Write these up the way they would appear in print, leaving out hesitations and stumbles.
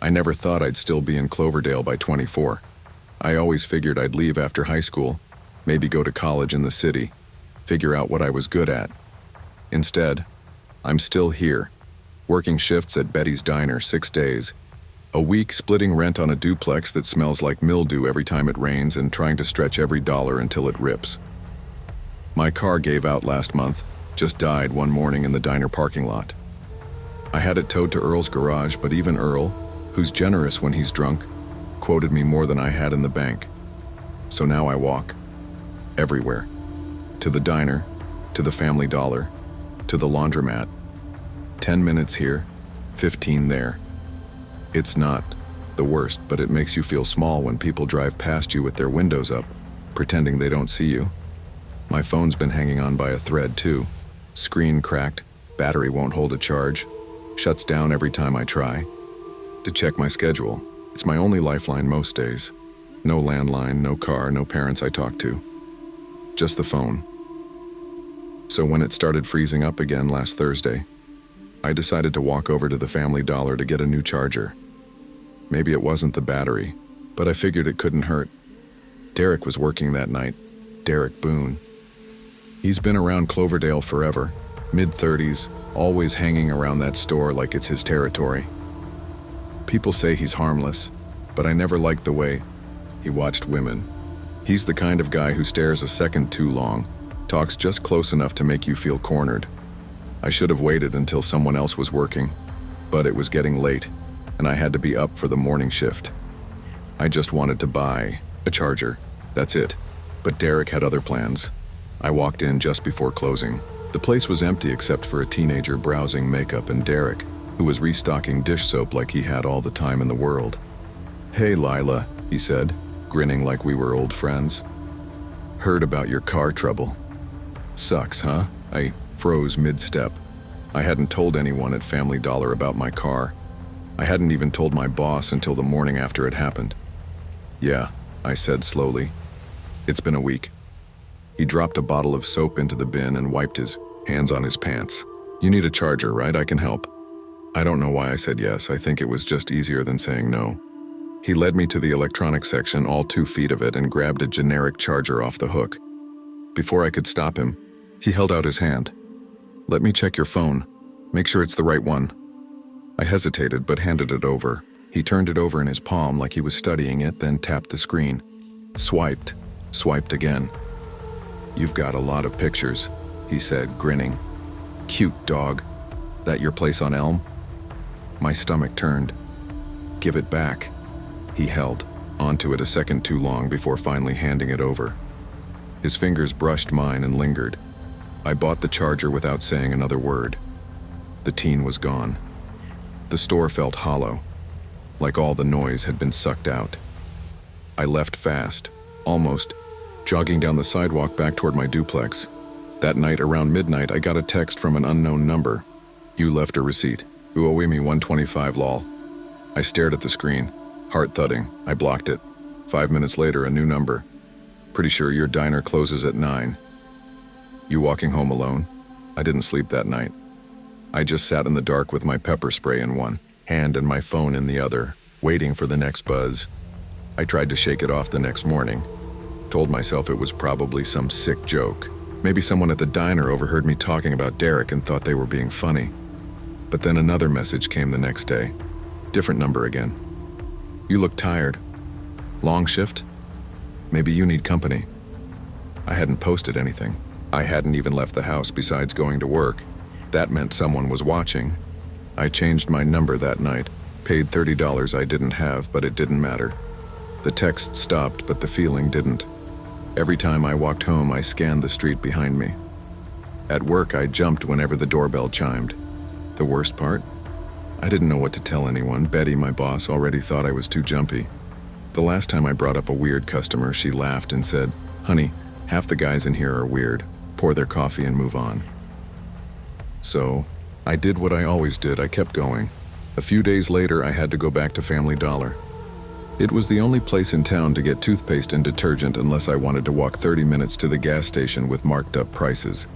I never thought I'd still be in Cloverdale by 24. I always figured I'd leave after high school, maybe go to college in the city, figure out what I was good at. Instead, I'm still here, working shifts at Betty's Diner 6 days, a week splitting rent on a duplex that smells like mildew every time it rains and trying to stretch every dollar until it rips. My car gave out last month, just died one morning in the diner parking lot. I had it towed to Earl's garage, but even Earl, who's generous when he's drunk, quoted me more than I had in the bank. So now I walk. Everywhere. To the diner, to the Family Dollar, to the laundromat. 10 minutes here, 15 there. It's not the worst, but it makes you feel small when people drive past you with their windows up, pretending they don't see you. My phone's been hanging on by a thread too. Screen cracked, battery won't hold a charge, shuts down every time I try. To check my schedule, it's my only lifeline most days. No landline, no car, no parents I talk to. Just the phone. So when it started freezing up again last Thursday, I decided to walk over to the Family Dollar to get a new charger. Maybe it wasn't the battery, but I figured it couldn't hurt. Derek was working that night. Derek Boone. He's been around Cloverdale forever, mid-30s, always hanging around that store like it's his territory. People say he's harmless, but I never liked the way he watched women. He's the kind of guy who stares a second too long, talks just close enough to make you feel cornered. I should have waited until someone else was working, but it was getting late, and I had to be up for the morning shift. I just wanted to buy a charger, that's it. But Derek had other plans. I walked in just before closing. The place was empty except for a teenager browsing makeup and Derek, who was restocking dish soap like he had all the time in the world. "Hey, Lila," he said, grinning like we were old friends. "Heard about your car trouble. Sucks, huh?" I froze mid-step. I hadn't told anyone at Family Dollar about my car. I hadn't even told my boss until the morning after it happened. "Yeah," I said slowly. "It's been a week." He dropped a bottle of soap into the bin and wiped his hands on his pants. "You need a charger, right? I can help." I don't know why I said yes. I think it was just easier than saying no. He led me to the electronics section, all 2 feet of it, and grabbed a generic charger off the hook. Before I could stop him, he held out his hand. "Let me check your phone. Make sure it's the right one." I hesitated, but handed it over. He turned it over in his palm like he was studying it, then tapped the screen. Swiped again. "You've got a lot of pictures," he said, grinning. "Cute dog. That your place on Elm?" My stomach turned. "Give it back." He held onto it a second too long before finally handing it over. His fingers brushed mine and lingered. I bought the charger without saying another word. The teen was gone. The store felt hollow, like all the noise had been sucked out. I left fast, almost, jogging down the sidewalk back toward my duplex. That night around midnight, I got a text from an unknown number. "You left a receipt. You owe me $125 lol." I stared at the screen, heart thudding. I blocked it. 5 minutes later, a new number. "Pretty sure your diner closes at 9. You walking home alone?" I didn't sleep that night. I just sat in the dark with my pepper spray in one hand and my phone in the other, waiting for the next buzz. I tried to shake it off the next morning. Told myself it was probably some sick joke. Maybe someone at the diner overheard me talking about Derek and thought they were being funny. But then another message came the next day. Different number again. "You look tired. Long shift? Maybe you need company." I hadn't posted anything. I hadn't even left the house besides going to work. That meant someone was watching. I changed my number that night, paid $30 I didn't have, but it didn't matter. The text stopped, but the feeling didn't. Every time I walked home, I scanned the street behind me. At work, I jumped whenever the doorbell chimed. The worst part? I didn't know what to tell anyone. Betty, my boss, already thought I was too jumpy. The last time I brought up a weird customer, she laughed and said, "Honey, half the guys in here are weird. Pour their coffee and move on." So, I did what I always did. I kept going. A few days later, I had to go back to Family Dollar. It was the only place in town to get toothpaste and detergent unless I wanted to walk 30 minutes to the gas station with marked up prices.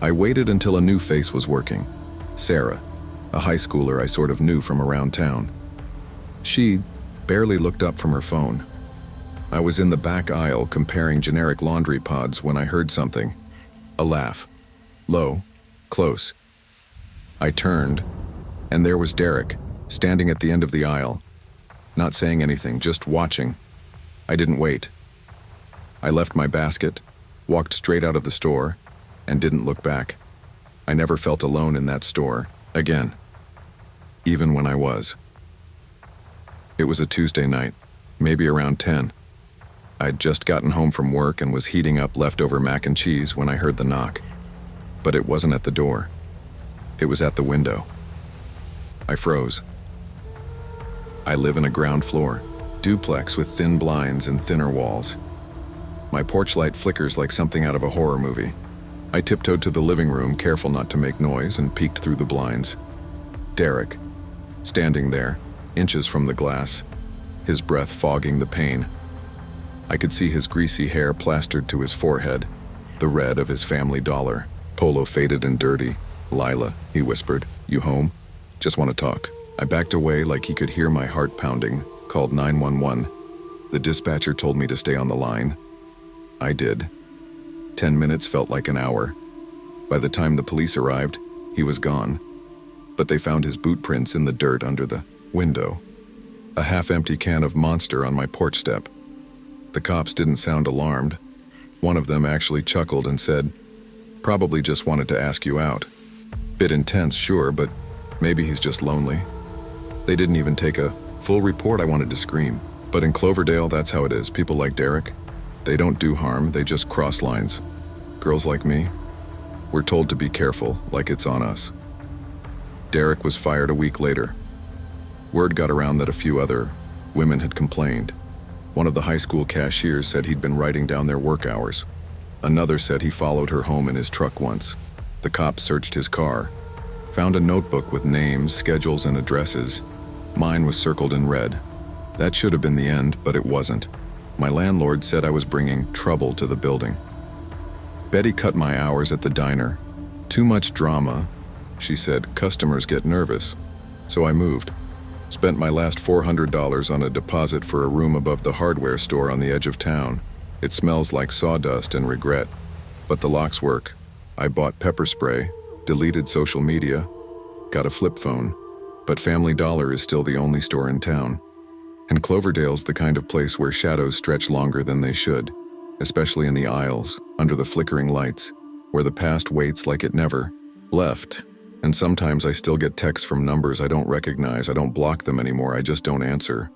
I waited until a new face was working. Sarah, a high schooler I sort of knew from around town. She barely looked up from her phone. I was in the back aisle comparing generic laundry pods when I heard something. A laugh. Low, close. I turned, and there was Derek, standing at the end of the aisle. Not saying anything, just watching. I didn't wait. I left my basket, walked straight out of the store, and didn't look back. I never felt alone in that store, again. Even when I was. It was a Tuesday night, maybe around 10. I'd just gotten home from work and was heating up leftover mac and cheese when I heard the knock. But it wasn't at the door. It was at the window. I froze. I live in a ground floor, duplex with thin blinds and thinner walls. My porch light flickers like something out of a horror movie. I tiptoed to the living room, careful not to make noise, and peeked through the blinds. Derek, standing there, inches from the glass, his breath fogging the pane. I could see his greasy hair plastered to his forehead, the red of his family dollar, polo faded and dirty. "Lila," he whispered, "you home? Just want to talk." I backed away like he could hear my heart pounding, called 911. The dispatcher told me to stay on the line. I did. 10 minutes felt like an hour. By the time the police arrived, he was gone. But they found his boot prints in the dirt under the window. A half-empty can of Monster on my porch step. The cops didn't sound alarmed. One of them actually chuckled and said, "Probably just wanted to ask you out. Bit intense, sure, but maybe he's just lonely." They didn't even take a full report. I wanted to scream. But in Cloverdale, that's how it is. People like Derek, they don't do harm, they just cross lines. Girls like me, we're told to be careful, like it's on us. Derek was fired a week later. Word got around that a few other women had complained. One of the high school cashiers said he'd been writing down their work hours. Another said he followed her home in his truck once. The cops searched his car, found a notebook with names, schedules, and addresses. Mine was circled in red. That should have been the end, but it wasn't. My landlord said I was bringing trouble to the building. Betty cut my hours at the diner. Too much drama, she said. Customers get nervous. So I moved. Spent my last $400 on a deposit for a room above the hardware store on the edge of town. It smells like sawdust and regret, but the locks work. I bought pepper spray, deleted social media, got a flip phone, but Family Dollar is still the only store in town. And Cloverdale's the kind of place where shadows stretch longer than they should, especially in the aisles, under the flickering lights, where the past waits like it never left. And sometimes I still get texts from numbers I don't recognize. I don't block them anymore, I just don't answer.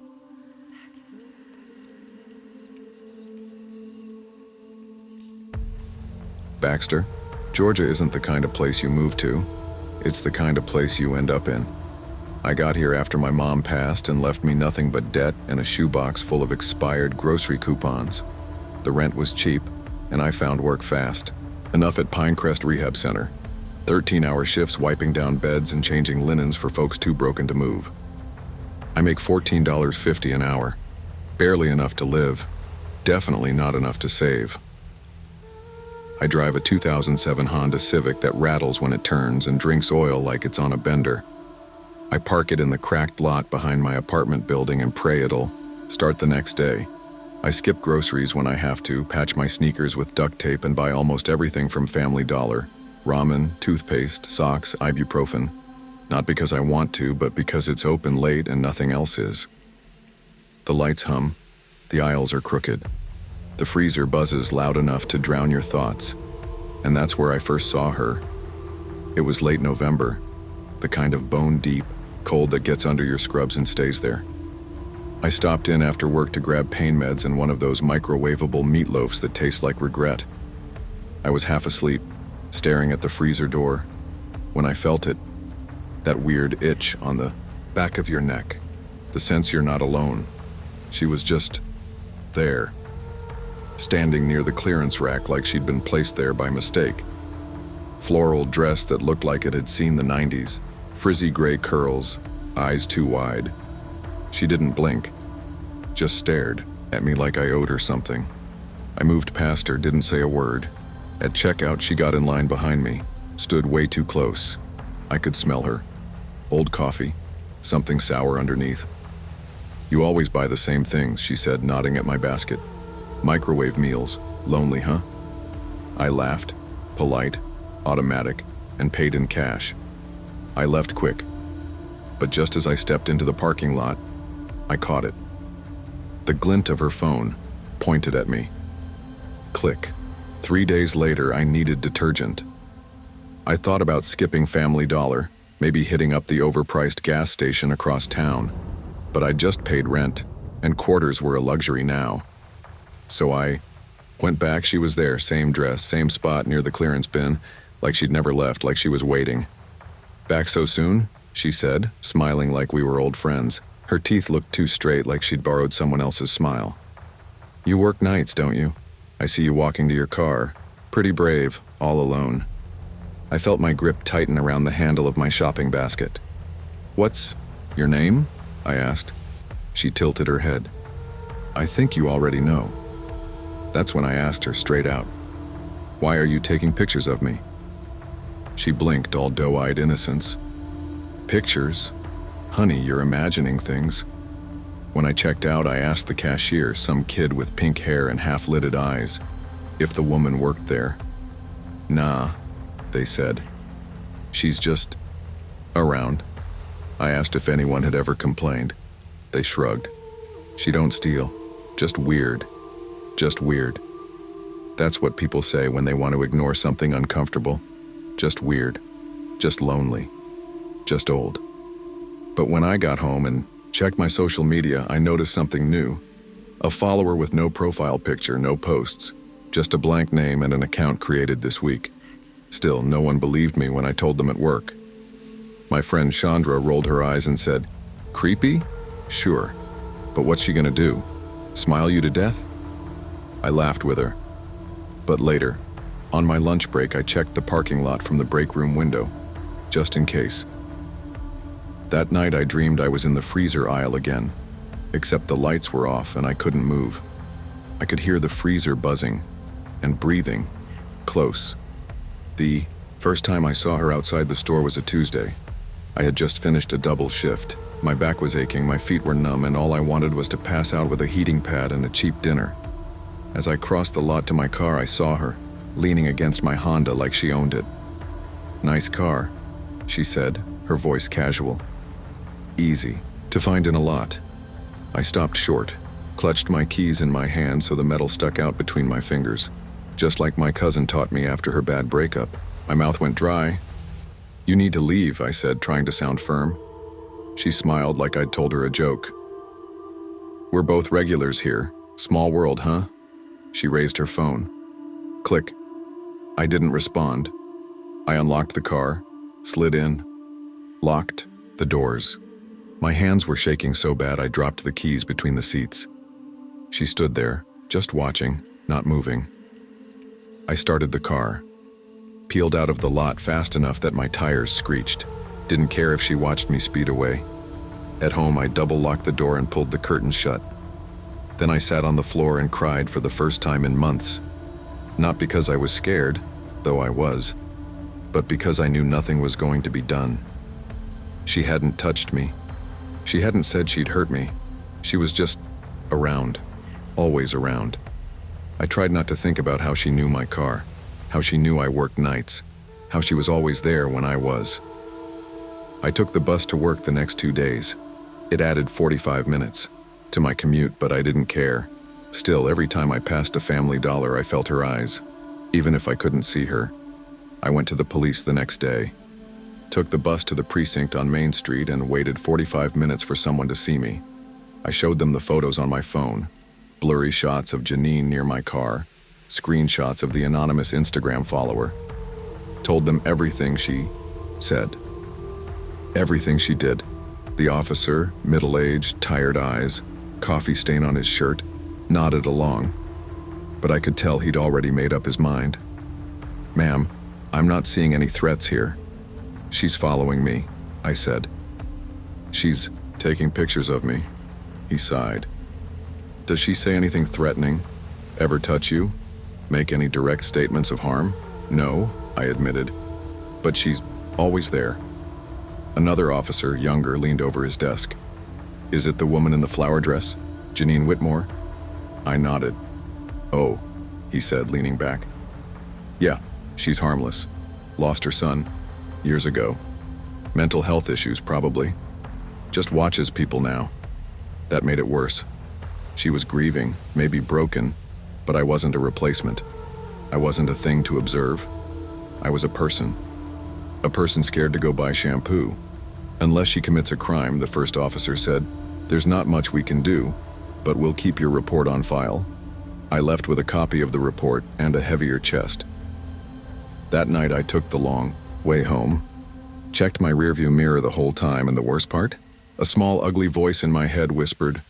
Baxter, Georgia isn't the kind of place you move to. It's the kind of place you end up in. I got here after my mom passed and left me nothing but debt and a shoebox full of expired grocery coupons. The rent was cheap, and I found work fast. Enough at Pinecrest Rehab Center. 13-hour shifts wiping down beds and changing linens for folks too broken to move. I make $14.50 an hour. Barely enough to live. Definitely not enough to save. I drive a 2007 Honda Civic that rattles when it turns and drinks oil like it's on a bender. I park it in the cracked lot behind my apartment building and pray it'll start the next day. I skip groceries when I have to, patch my sneakers with duct tape, and buy almost everything from Family Dollar. Ramen, toothpaste, socks, ibuprofen. Not because I want to, but because it's open late and nothing else is. The lights hum. The aisles are crooked. The freezer buzzes loud enough to drown your thoughts. And that's where I first saw her. It was late November. The kind of bone-deep cold that gets under your scrubs and stays there. I stopped in after work to grab pain meds and one of those microwavable meatloafs that taste like regret. I was half asleep, staring at the freezer door, when I felt it, that weird itch on the back of your neck, the sense you're not alone. She was just there, standing near the clearance rack like she'd been placed there by mistake. Floral dress that looked like it had seen the 90s, frizzy gray curls, eyes too wide. She didn't blink, just stared at me like I owed her something. I moved past her, didn't say a word. At checkout, she got in line behind me, stood way too close. I could smell her. Old coffee, something sour underneath. You always buy the same things, she said, nodding at my basket. Microwave meals. Lonely, huh? I laughed, polite, automatic, and paid in cash. I left quick. But just as I stepped into the parking lot, I caught it. The glint of her phone pointed at me. Click. 3 days later, I needed detergent. I thought about skipping Family Dollar, maybe hitting up the overpriced gas station across town, but I'd just paid rent, and quarters were a luxury now. So I went back. She was there, same dress, same spot near the clearance bin, like she'd never left, like she was waiting. Back so soon? She said, smiling like we were old friends. Her teeth looked too straight, like she'd borrowed someone else's smile. You work nights, don't you? I see you walking to your car. Pretty brave, all alone. I felt my grip tighten around the handle of my shopping basket. What's your name? I asked. She tilted her head. I think you already know. That's when I asked her straight out. Why are you taking pictures of me? She blinked, all doe-eyed innocence. Pictures? Honey, you're imagining things. When I checked out, I asked the cashier, some kid with pink hair and half-lidded eyes, if the woman worked there. Nah, they said. She's just around. I asked if anyone had ever complained. They shrugged. She don't steal. Just weird. Just weird. That's what people say when they want to ignore something uncomfortable. Just weird. Just lonely. Just old. But when I got home and checked my social media, I noticed something new. A follower with no profile picture, no posts. Just a blank name and an account created this week. Still, no one believed me when I told them at work. My friend Chandra rolled her eyes and said, Creepy? Sure. But what's she gonna do? Smile you to death? I laughed with her. But later, on my lunch break, I checked the parking lot from the break room window, just in case. That night I dreamed I was in the freezer aisle again, except the lights were off and I couldn't move. I could hear the freezer buzzing and breathing, close. The first time I saw her outside the store was a Tuesday. I had just finished a double shift. My back was aching, my feet were numb, and all I wanted was to pass out with a heating pad and a cheap dinner. As I crossed the lot to my car, I saw her, leaning against my Honda like she owned it. Nice car, she said, her voice casual. Easy to find in a lot. I stopped short, clutched my keys in my hand so the metal stuck out between my fingers. Just like my cousin taught me after her bad breakup. My mouth went dry. You need to leave, I said, trying to sound firm. She smiled like I'd told her a joke. We're both regulars here. Small world, huh? She raised her phone. Click. I didn't respond. I unlocked the car, slid in, locked the doors. My hands were shaking so bad I dropped the keys between the seats. She stood there, just watching, not moving. I started the car, peeled out of the lot fast enough that my tires screeched. Didn't care if she watched me speed away. At home, I double-locked the door and pulled the curtains shut. Then I sat on the floor and cried for the first time in months. Not because I was scared, though I was, but because I knew nothing was going to be done. She hadn't touched me. She hadn't said she'd hurt me. She was just around, always around. I tried not to think about how she knew my car, how she knew I worked nights, how she was always there when I was. I took the bus to work the next 2 days. It added 45 minutes to my commute, but I didn't care. Still, every time I passed a Family Dollar, I felt her eyes, even if I couldn't see her. I went to the police the next day, took the bus to the precinct on Main Street and waited 45 minutes for someone to see me. I showed them the photos on my phone, blurry shots of Janine near my car, screenshots of the anonymous Instagram follower. Told them everything she said. Everything she did. The officer, middle-aged, tired eyes, coffee stain on his shirt, nodded along. But I could tell he'd already made up his mind. Ma'am, I'm not seeing any threats here. She's following me, I said. She's taking pictures of me, he sighed. Does she say anything threatening? Ever touch you? Make any direct statements of harm? No, I admitted. But she's always there. Another officer, younger, leaned over his desk. Is it the woman in the flower dress? Janine Whitmore? I nodded. Oh, he said, leaning back. Yeah, she's harmless. Lost her son, years ago. Mental health issues, probably. Just watches people now. That made it worse. She was grieving, maybe broken, but I wasn't a replacement. I wasn't a thing to observe. I was a person. A person scared to go buy shampoo. Unless she commits a crime, the first officer said, there's not much we can do, but we'll keep your report on file. I left with a copy of the report and a heavier chest. That night I took the long way home, checked my rearview mirror the whole time, and the worst part? A small ugly voice in my head whispered,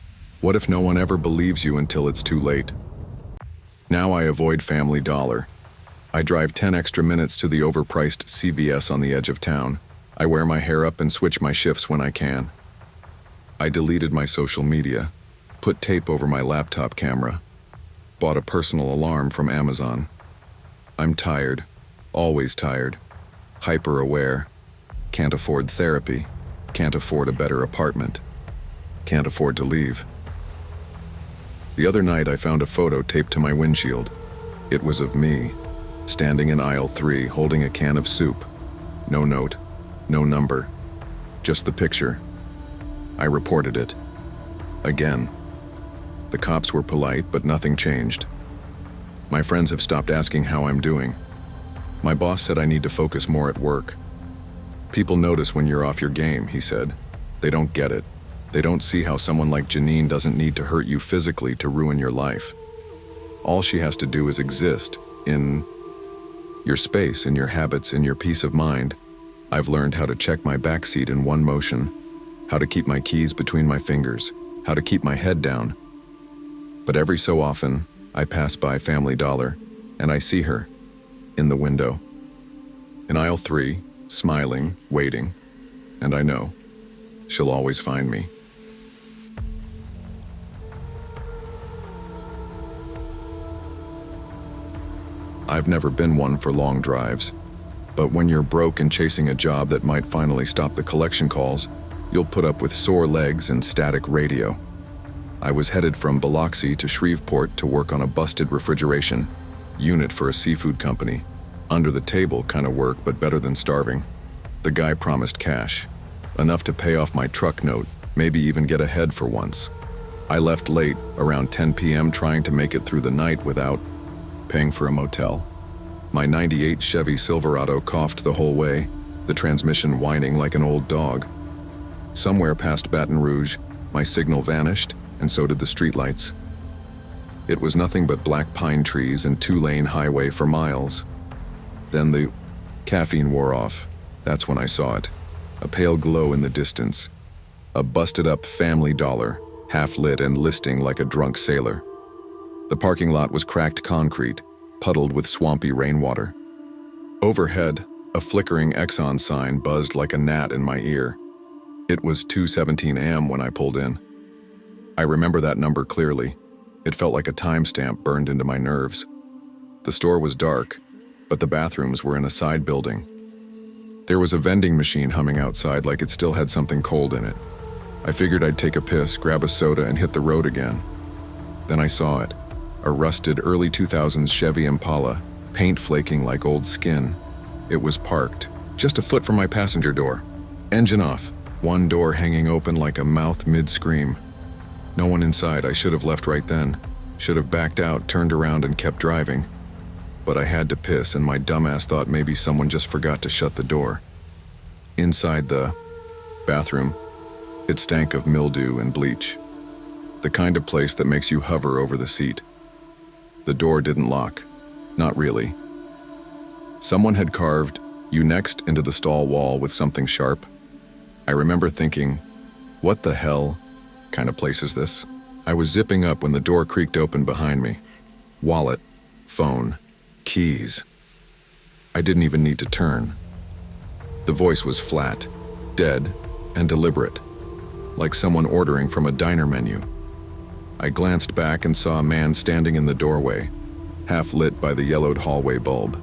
what if no one ever believes you until it's too late? Now I avoid Family Dollar. I drive 10 extra minutes to the overpriced CVS on the edge of town. I wear my hair up and switch my shifts when I can. I deleted my social media, put tape over my laptop camera, bought a personal alarm from Amazon. I'm tired, always tired, hyper-aware, can't afford therapy, can't afford a better apartment, can't afford to leave. The other night I found a photo taped to my windshield. It was of me, standing in aisle 3 holding a can of soup. No note, no number, just the picture. I reported it. Again. The cops were polite, but nothing changed. My friends have stopped asking how I'm doing. My boss said I need to focus more at work. People notice when you're off your game, he said. They don't get it. They don't see how someone like Janine doesn't need to hurt you physically to ruin your life. All she has to do is exist in your space, in your habits, in your peace of mind. I've learned how to check my backseat in one motion, how to keep my keys between my fingers, how to keep my head down. But every so often, I pass by Family Dollar, and I see her, in the window. In aisle 3, smiling, waiting, and I know, she'll always find me. I've never been one for long drives, but when you're broke and chasing a job that might finally stop the collection calls, you'll put up with sore legs and static radio. I was headed from Biloxi to Shreveport to work on a busted refrigeration unit for a seafood company. Under the table kind of work, but better than starving. The guy promised cash, enough to pay off my truck note, maybe even get ahead for once. I left late, around 10 p.m., trying to make it through the night without paying for a motel. My '98 Chevy Silverado coughed the whole way, the transmission whining like an old dog. Somewhere past Baton Rouge, my signal vanished, and so did the streetlights. It was nothing but black pine trees and 2-lane highway for miles. Then the caffeine wore off. That's when I saw it. A pale glow in the distance. A busted-up Family Dollar, half-lit and listing like a drunk sailor. The parking lot was cracked concrete, puddled with swampy rainwater. Overhead, a flickering Exxon sign buzzed like a gnat in my ear. It was 2:17 a.m. when I pulled in. I remember that number clearly. It felt like a timestamp burned into my nerves. The store was dark, but the bathrooms were in a side building. There was a vending machine humming outside like it still had something cold in it. I figured I'd take a piss, grab a soda, and hit the road again. Then I saw it. A rusted early 2000s Chevy Impala, paint flaking like old skin. It was parked, just a foot from my passenger door. Engine off, one door hanging open like a mouth mid-scream. No one inside. I should have left right then. Should have backed out, turned around, and kept driving. But I had to piss, and my dumbass thought maybe someone just forgot to shut the door. Inside the bathroom, it stank of mildew and bleach. The kind of place that makes you hover over the seat. The door didn't lock. Not really. Someone had carved "You next" into the stall wall with something sharp. I remember thinking, what the hell kind of place is this? I was zipping up when the door creaked open behind me. Wallet, phone, keys. I didn't even need to turn. The voice was flat, dead, and deliberate, like someone ordering from a diner menu. I glanced back and saw a man standing in the doorway, half lit by the yellowed hallway bulb.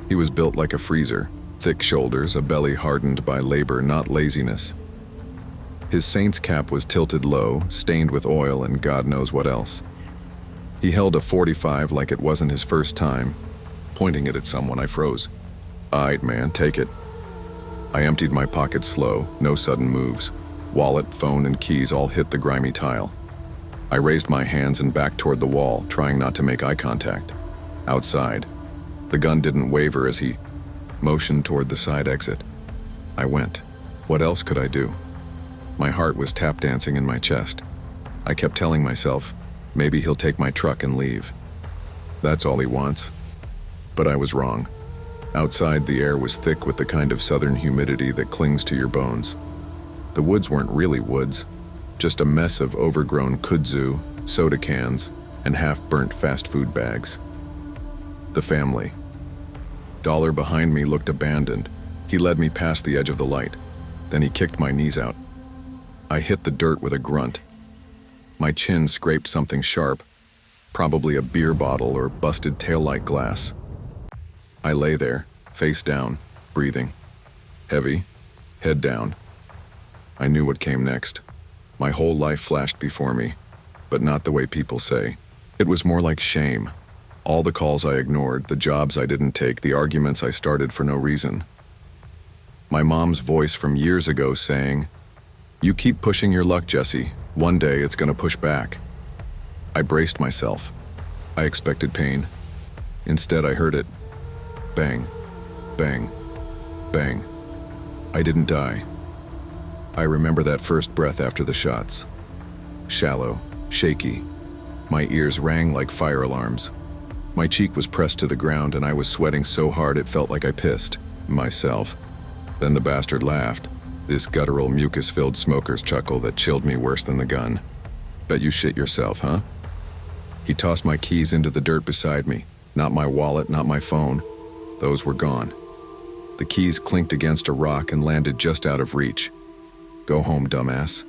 He was built like a freezer, thick shoulders, a belly hardened by labor, not laziness. His saint's cap was tilted low, stained with oil and God knows what else. He held a .45 like it wasn't his first time. Pointing it at someone, I froze. "Aight, man, take it." I emptied my pockets slow, no sudden moves. Wallet, phone, and keys all hit the grimy tile. I raised my hands and backed toward the wall, trying not to make eye contact. Outside, the gun didn't waver as he motioned toward the side exit. I went. What else could I do? My heart was tap dancing in my chest. I kept telling myself, maybe he'll take my truck and leave. That's all he wants. But I was wrong. Outside, the air was thick with the kind of southern humidity that clings to your bones. The woods weren't really woods, just a mess of overgrown kudzu, soda cans, and half-burnt fast food bags. The family. Dollar behind me looked abandoned. He led me past the edge of the light. Then he kicked my knees out. I hit the dirt with a grunt. My chin scraped something sharp, probably a beer bottle or busted taillight glass. I lay there, face down, breathing. Heavy, head down. I knew what came next. My whole life flashed before me, but not the way people say. It was more like shame. All the calls I ignored, the jobs I didn't take, the arguments I started for no reason. My mom's voice from years ago saying, "You keep pushing your luck, Jesse. One day it's gonna push back." I braced myself. I expected pain. Instead, I heard it. Bang, bang, bang. I didn't die. I remember that first breath after the shots. Shallow, shaky. My ears rang like fire alarms. My cheek was pressed to the ground and I was sweating so hard it felt like I pissed myself. Then the bastard laughed, this guttural, mucus-filled smoker's chuckle that chilled me worse than the gun. "Bet you shit yourself, huh?" He tossed my keys into the dirt beside me. Not my wallet, not my phone. Those were gone. The keys clinked against a rock and landed just out of reach. "Go home, dumbass."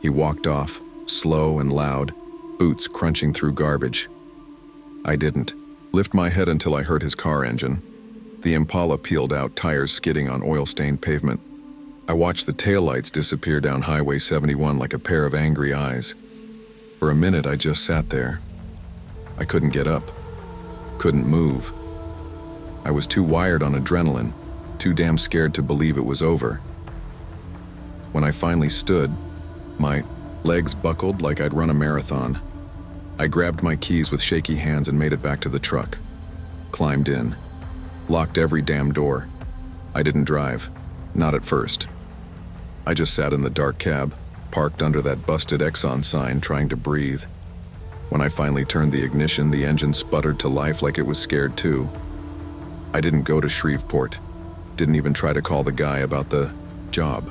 He walked off, slow and loud, boots crunching through garbage. I didn't lift my head until I heard his car engine. The Impala peeled out, tires skidding on oil-stained pavement. I watched the taillights disappear down Highway 71 like a pair of angry eyes. For a minute, I just sat there. I couldn't get up, couldn't move. I was too wired on adrenaline, too damn scared to believe it was over. When I finally stood, my legs buckled like I'd run a marathon. I grabbed my keys with shaky hands and made it back to the truck. Climbed in. Locked every damn door. I didn't drive. Not at first. I just sat in the dark cab, parked under that busted Exxon sign, trying to breathe. When I finally turned the ignition, the engine sputtered to life like it was scared too. I didn't go to Shreveport. Didn't even try to call the guy about the job.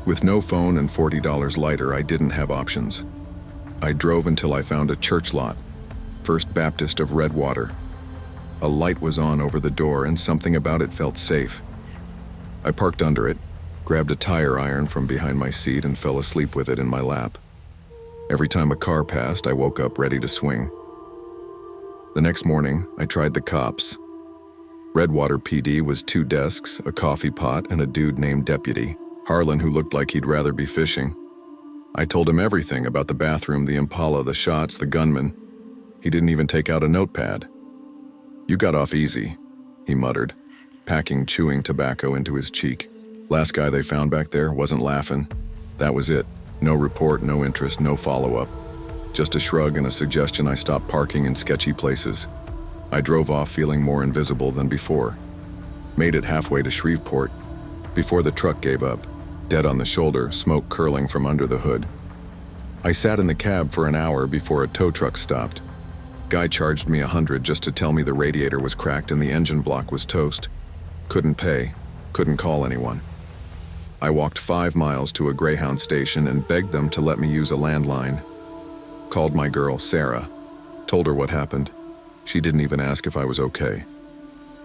With no phone and $40 lighter, I didn't have options. I drove until I found a church lot, First Baptist of Redwater. A light was on over the door and something about it felt safe. I parked under it, grabbed a tire iron from behind my seat and fell asleep with it in my lap. Every time a car passed, I woke up ready to swing. The next morning, I tried the cops. Redwater PD was 2 desks, a coffee pot, and a dude named Deputy, Harlan, who looked like he'd rather be fishing. I told him everything about the bathroom, the Impala, the shots, the gunman. He didn't even take out a notepad. "You got off easy," he muttered, packing chewing tobacco into his cheek. "Last guy they found back there wasn't laughing. That was it. No report, no interest, no follow-up. Just a shrug and a suggestion I stop parking in sketchy places." I drove off feeling more invisible than before. Made it halfway to Shreveport before the truck gave up, dead on the shoulder, smoke curling from under the hood. I sat in the cab for an hour before a tow truck stopped. Guy charged me $100 just to tell me the radiator was cracked and the engine block was toast. Couldn't pay, couldn't call anyone. I walked 5 miles to a Greyhound station and begged them to let me use a landline. Called my girl, Sarah. Told her what happened. She didn't even ask if I was okay.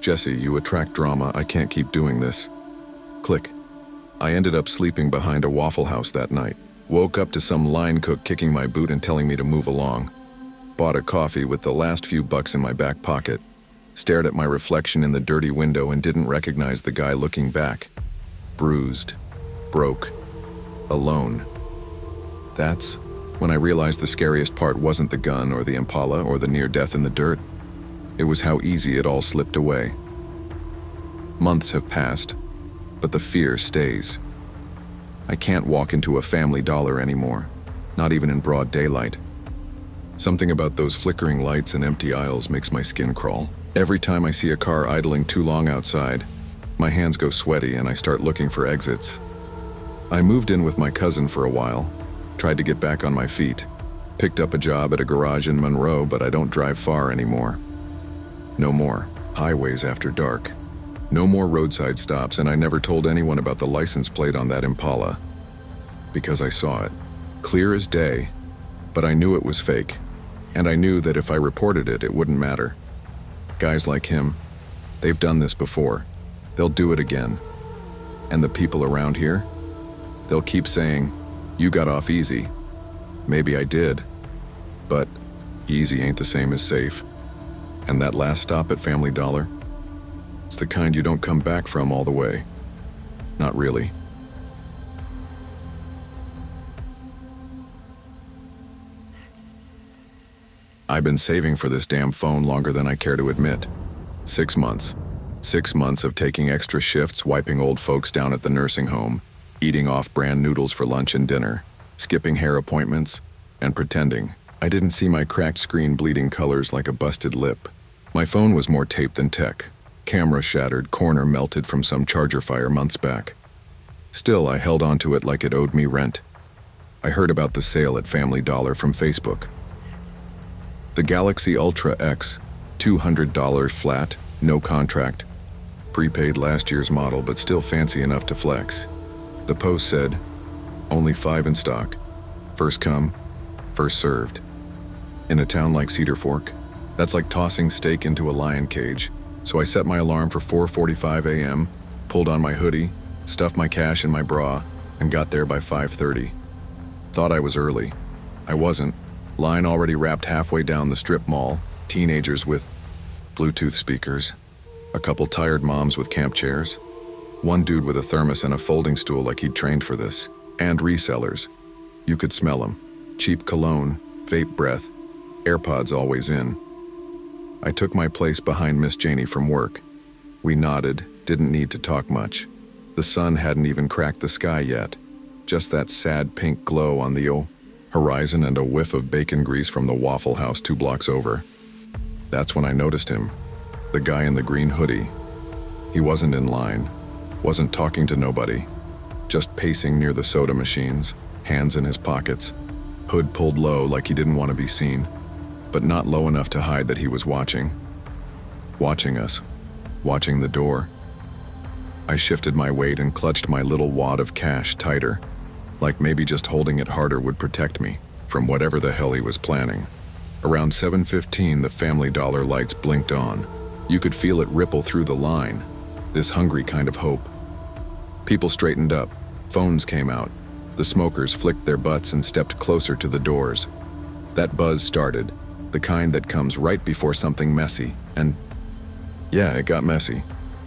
"Jesse, you attract drama. I can't keep doing this." Click. I ended up sleeping behind a Waffle House that night. Woke up to some line cook kicking my boot and telling me to move along. Bought a coffee with the last few bucks in my back pocket. Stared at my reflection in the dirty window and didn't recognize the guy looking back. Bruised. Broke. Alone. That's when I realized the scariest part wasn't the gun or the Impala or the near death in the dirt. It was how easy it all slipped away. Months have passed, but the fear stays. I can't walk into a Family Dollar anymore, not even in broad daylight. Something about those flickering lights and empty aisles makes my skin crawl. Every time I see a car idling too long outside, my hands go sweaty and I start looking for exits. I moved in with my cousin for a while, tried to get back on my feet, picked up a job at a garage in Monroe, but I don't drive far anymore. No more highways after dark. No more roadside stops, and I never told anyone about the license plate on that Impala. Because I saw it, clear as day, but I knew it was fake, and I knew that if I reported it, it wouldn't matter. Guys like him, they've done this before. They'll do it again. And the people around here, they'll keep saying, "You got off easy." Maybe I did, but easy ain't the same as safe. And that last stop at Family Dollar, it's the kind you don't come back from all the way. Not really. I've been saving for this damn phone longer than I care to admit. 6 months. 6 months of taking extra shifts, wiping old folks down at the nursing home, eating off-brand noodles for lunch and dinner, skipping hair appointments, and pretending I didn't see my cracked screen bleeding colors like a busted lip. My phone was more tape than tech. Camera shattered, corner melted from some charger fire months back. Still, I held on to it like it owed me rent. I heard about the sale at Family Dollar from Facebook. The Galaxy Ultra X, $200 flat, no contract. Prepaid last year's model, but still fancy enough to flex. The post said, "Only 5 in stock. First come, first served." In a town like Cedar Fork, that's like tossing steak into a lion cage. So I set my alarm for 4:45 a.m., pulled on my hoodie, stuffed my cash in my bra, and got there by 5:30. Thought I was early. I wasn't. Line already wrapped halfway down the strip mall, teenagers with Bluetooth speakers, a couple tired moms with camp chairs, one dude with a thermos and a folding stool like he'd trained for this, and resellers. You could smell them. Cheap cologne, vape breath, AirPods always in. I took my place behind Miss Janey from work. We nodded, didn't need to talk much. The sun hadn't even cracked the sky yet. Just that sad pink glow on the horizon and a whiff of bacon grease from the Waffle House 2 blocks over. That's when I noticed him, the guy in the green hoodie. He wasn't in line, wasn't talking to nobody, just pacing near the soda machines, hands in his pockets, hood pulled low like he didn't want to be seen, but not low enough to hide that he was watching. Watching us, watching the door. I shifted my weight and clutched my little wad of cash tighter, like maybe just holding it harder would protect me from whatever the hell he was planning. Around 7:15, the Family Dollar lights blinked on. You could feel it ripple through the line, this hungry kind of hope. People straightened up, phones came out. The smokers flicked their butts and stepped closer to the doors. That buzz started, the kind that comes right before something messy, and yeah, it got messy.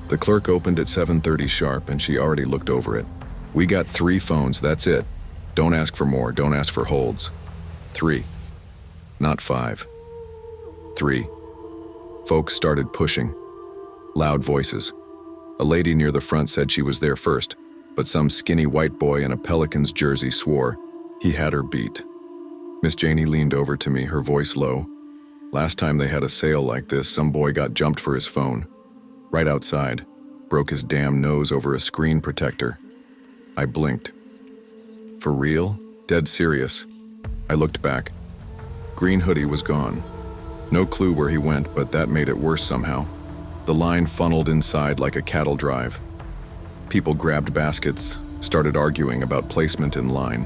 The clerk opened at 7:30 sharp and she already looked over it. "We got 3 phones, that's it. Don't ask for more, don't ask for holds. 3. Not 5. 3. Folks started pushing. Loud voices. A lady near the front said she was there first, but some skinny white boy in a Pelicans jersey swore he had her beat. Miss Janey leaned over to me, her voice low. Last time they had a sale like this, some boy got jumped for his phone. Right outside. Broke his damn nose over a screen protector. I blinked. For real? Dead serious. I looked back. Green hoodie was gone. No clue where he went, but that made it worse somehow. The line funneled inside like a cattle drive. People grabbed baskets, started arguing about placement in line.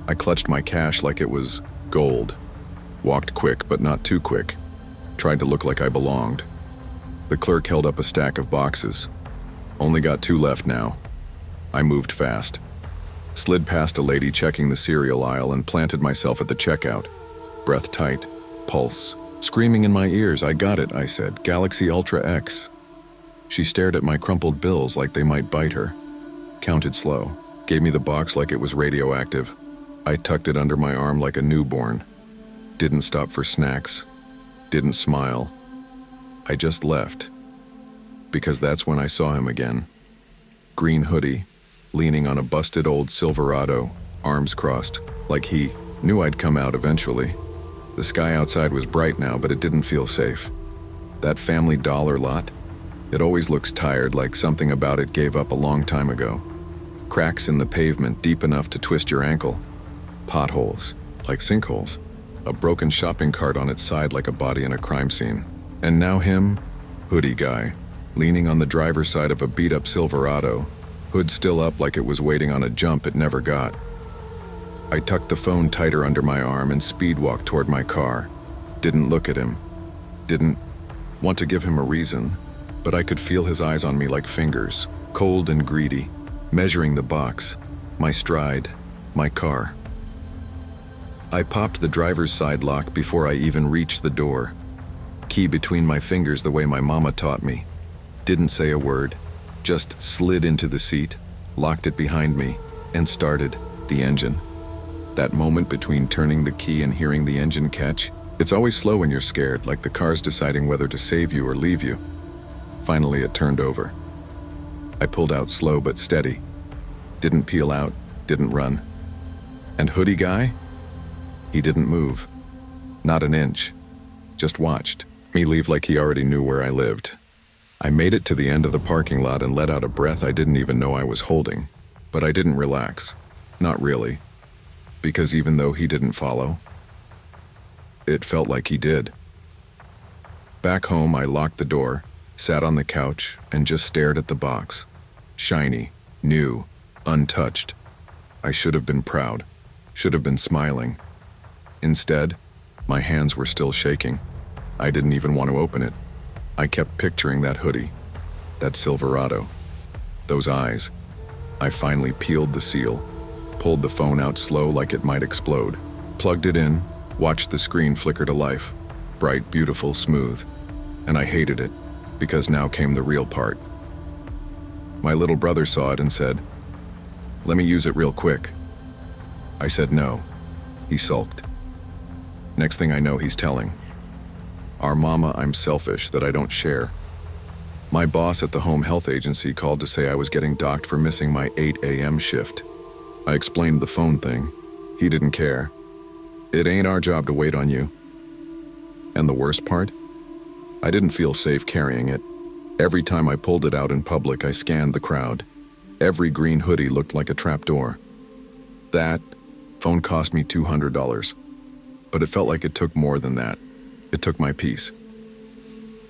I clutched my cash like it was gold. Walked quick, but not too quick. Tried to look like I belonged. The clerk held up a stack of boxes. Only got 2 left now. I moved fast. Slid past a lady checking the cereal aisle and planted myself at the checkout. Breath tight, pulse screaming in my ears. "I got it," I said. "Galaxy Ultra X." She stared at my crumpled bills like they might bite her. Counted slow. Gave me the box like it was radioactive. I tucked it under my arm like a newborn. Didn't stop for snacks. Didn't smile. I just left. Because that's when I saw him again. Green hoodie, leaning on a busted old Silverado, arms crossed, like he knew I'd come out eventually. The sky outside was bright now, but it didn't feel safe. That Family Dollar lot, it always looks tired, like something about it gave up a long time ago. Cracks in the pavement deep enough to twist your ankle. Potholes, like sinkholes. A broken shopping cart on its side like a body in a crime scene. And now him, hoodie guy, leaning on the driver's side of a beat-up Silverado, hood still up like it was waiting on a jump it never got. I tucked the phone tighter under my arm and speed-walked toward my car. Didn't look at him. Didn't want to give him a reason, but I could feel his eyes on me like fingers, cold and greedy, measuring the box, my stride, my car. I popped the driver's side lock before I even reached the door. Key between my fingers the way my mama taught me. Didn't say a word, just slid into the seat, locked it behind me, and started the engine. That moment between turning the key and hearing the engine catch, it's always slow when you're scared, like the car's deciding whether to save you or leave you. Finally, it turned over. I pulled out slow but steady. Didn't peel out, didn't run. And hoodie guy? He didn't move. Not an inch. Just watched me leave like he already knew where I lived. I made it to the end of the parking lot and let out a breath I didn't even know I was holding. But I didn't relax. Not really. Because even though he didn't follow, it felt like he did. Back home, I locked the door, sat on the couch, and just stared at the box. Shiny, new, untouched. I should have been proud. Should have been smiling. Instead, my hands were still shaking. I didn't even want to open it. I kept picturing that hoodie, that Silverado, those eyes. I finally peeled the seal, pulled the phone out slow like it might explode, plugged it in, watched the screen flicker to life, bright, beautiful, smooth. And I hated it, because now came the real part. My little brother saw it and said, "Let me use it real quick." I said no. He sulked. Next thing I know, he's telling our mama I'm selfish, that I don't share. My boss at the home health agency called to say I was getting docked for missing my 8 a.m. shift. I explained the phone thing. He didn't care. It ain't our job to wait on you. And the worst part? I didn't feel safe carrying it. Every time I pulled it out in public, I scanned the crowd. Every green hoodie looked like a trapdoor. That phone cost me $200. But it felt like it took more than that. It took my peace.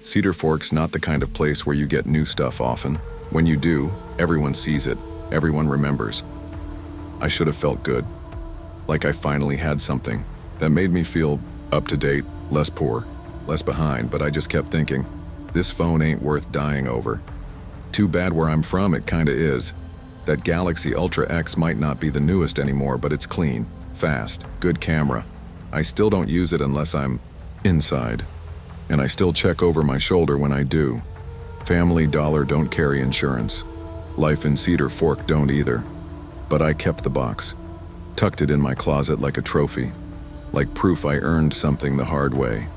Cedar Fork's not the kind of place where you get new stuff often. When you do, everyone sees it. Everyone remembers. I should have felt good. Like I finally had something that made me feel up to date, less poor, less behind, but I just kept thinking, this phone ain't worth dying over. Too bad where I'm from it kinda is. That Galaxy Ultra X might not be the newest anymore, but it's clean, fast, good camera. I still don't use it unless I'm inside. And I still check over my shoulder when I do. Family Dollar don't carry insurance. Life in Cedar Fork don't either. But I kept the box, tucked it in my closet like a trophy, like proof I earned something the hard way.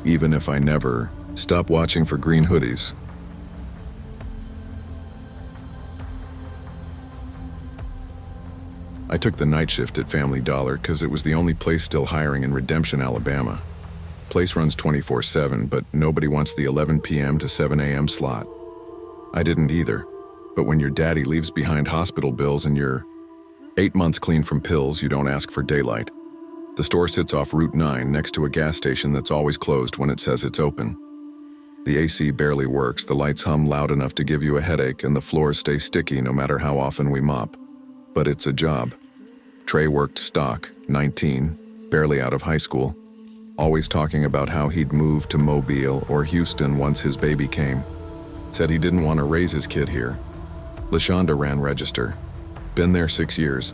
Even if I never stop watching for green hoodies. I took the night shift at Family Dollar because it was the only place still hiring in Redemption, Alabama. Place runs 24/7, but nobody wants the 11 p.m. to 7 a.m. slot. I didn't either, but when your daddy leaves behind hospital bills and you're 8 months clean from pills, you don't ask for daylight. The store sits off Route 9 next to a gas station that's always closed when it says it's open. The AC barely works, the lights hum loud enough to give you a headache, and the floors stay sticky no matter how often we mop. But it's a job. Trey worked stock, 19, barely out of high school, always talking about how he'd moved to Mobile or Houston once his baby came. Said he didn't want to raise his kid here. LaShonda ran register. Been there 6 years.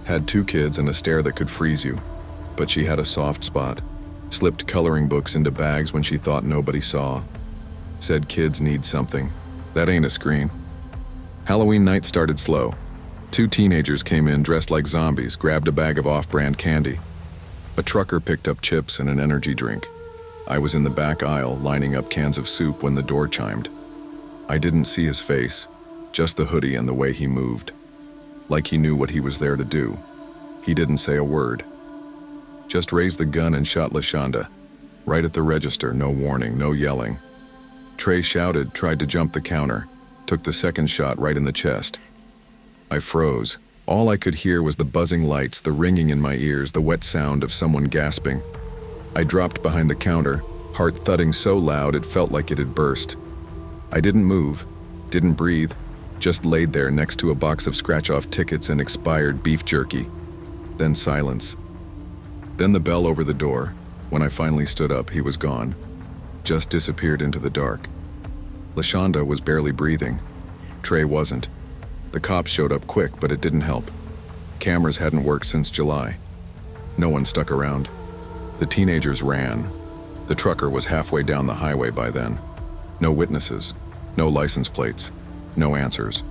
Had 2 kids and a stare that could freeze you. But she had a soft spot. Slipped coloring books into bags when she thought nobody saw. Said kids need something. That ain't a screen. Halloween night started slow. Two teenagers came in dressed like zombies, grabbed a bag of off-brand candy. A trucker picked up chips and an energy drink. I was in the back aisle lining up cans of soup when the door chimed. I didn't see his face, just the hoodie and the way he moved. Like he knew what he was there to do. He didn't say a word. Just raised the gun and shot LaShonda. Right at the register, no warning, no yelling. Trey shouted, tried to jump the counter, took the second shot right in the chest. I froze. All I could hear was the buzzing lights, the ringing in my ears, the wet sound of someone gasping. I dropped behind the counter, heart thudding so loud it felt like it had burst. I didn't move, didn't breathe, just laid there next to a box of scratch-off tickets and expired beef jerky. Then silence. Then the bell over the door. When I finally stood up, he was gone. Just disappeared into the dark. LaShonda was barely breathing. Trey wasn't. The cops showed up quick, but it didn't help. Cameras hadn't worked since July. No one stuck around. The teenagers ran. The trucker was halfway down the highway by then. No witnesses, no license plates, no answers.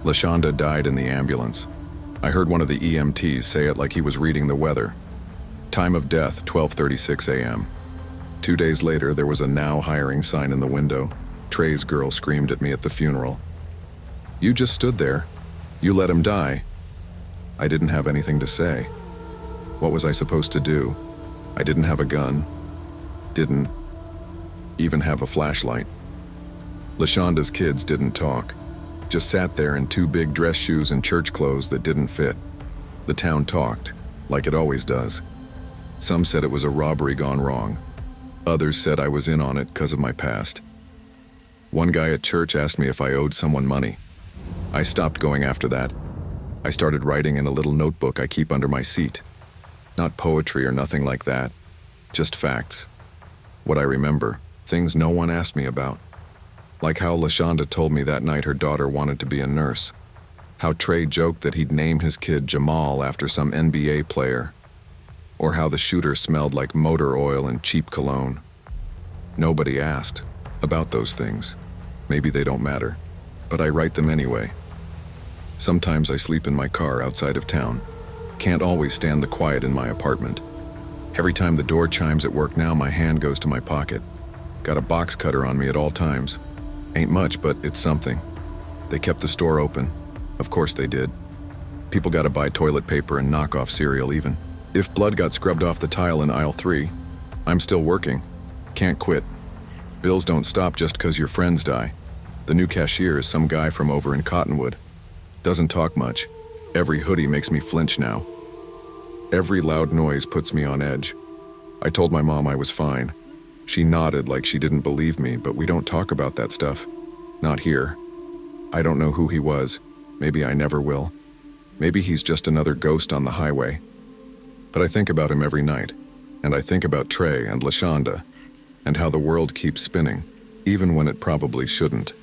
LaShonda died in the ambulance. I heard one of the EMTs say it like he was reading the weather. Time of death, 12:36 a.m. 2 days later, there was a now hiring sign in the window. Trey's girl screamed at me at the funeral. "You just stood there. You let him die." I didn't have anything to say. What was I supposed to do? I didn't have a gun. Didn't even have a flashlight. LaShonda's kids didn't talk. Just sat there in 2 big dress shoes and church clothes that didn't fit. The town talked, like it always does. Some said it was a robbery gone wrong. Others said I was in on it because of my past. One guy at church asked me if I owed someone money. I stopped going after that. I started writing in a little notebook I keep under my seat. Not poetry or nothing like that. Just facts. What I remember, things no one asked me about. Like how LaShonda told me that night her daughter wanted to be a nurse. How Trey joked that he'd name his kid Jamal after some NBA player. Or how the shooter smelled like motor oil and cheap cologne. Nobody asked about those things. Maybe they don't matter, but I write them anyway. Sometimes I sleep in my car outside of town. Can't always stand the quiet in my apartment. Every time the door chimes at work now, my hand goes to my pocket. Got a box cutter on me at all times. Ain't much, but it's something. They kept the store open. Of course they did. People gotta buy toilet paper and knock off cereal even. If blood got scrubbed off the tile in aisle 3, I'm still working. Can't quit. Bills don't stop just 'cause your friends die. The new cashier is some guy from over in Cottonwood. Doesn't talk much. Every hoodie makes me flinch now. Every loud noise puts me on edge. I told my mom I was fine. She nodded like she didn't believe me, but we don't talk about that stuff. Not here. I don't know who he was. Maybe I never will. Maybe he's just another ghost on the highway. But I think about him every night. And I think about Trey and LaShonda, and how the world keeps spinning, even when it probably shouldn't.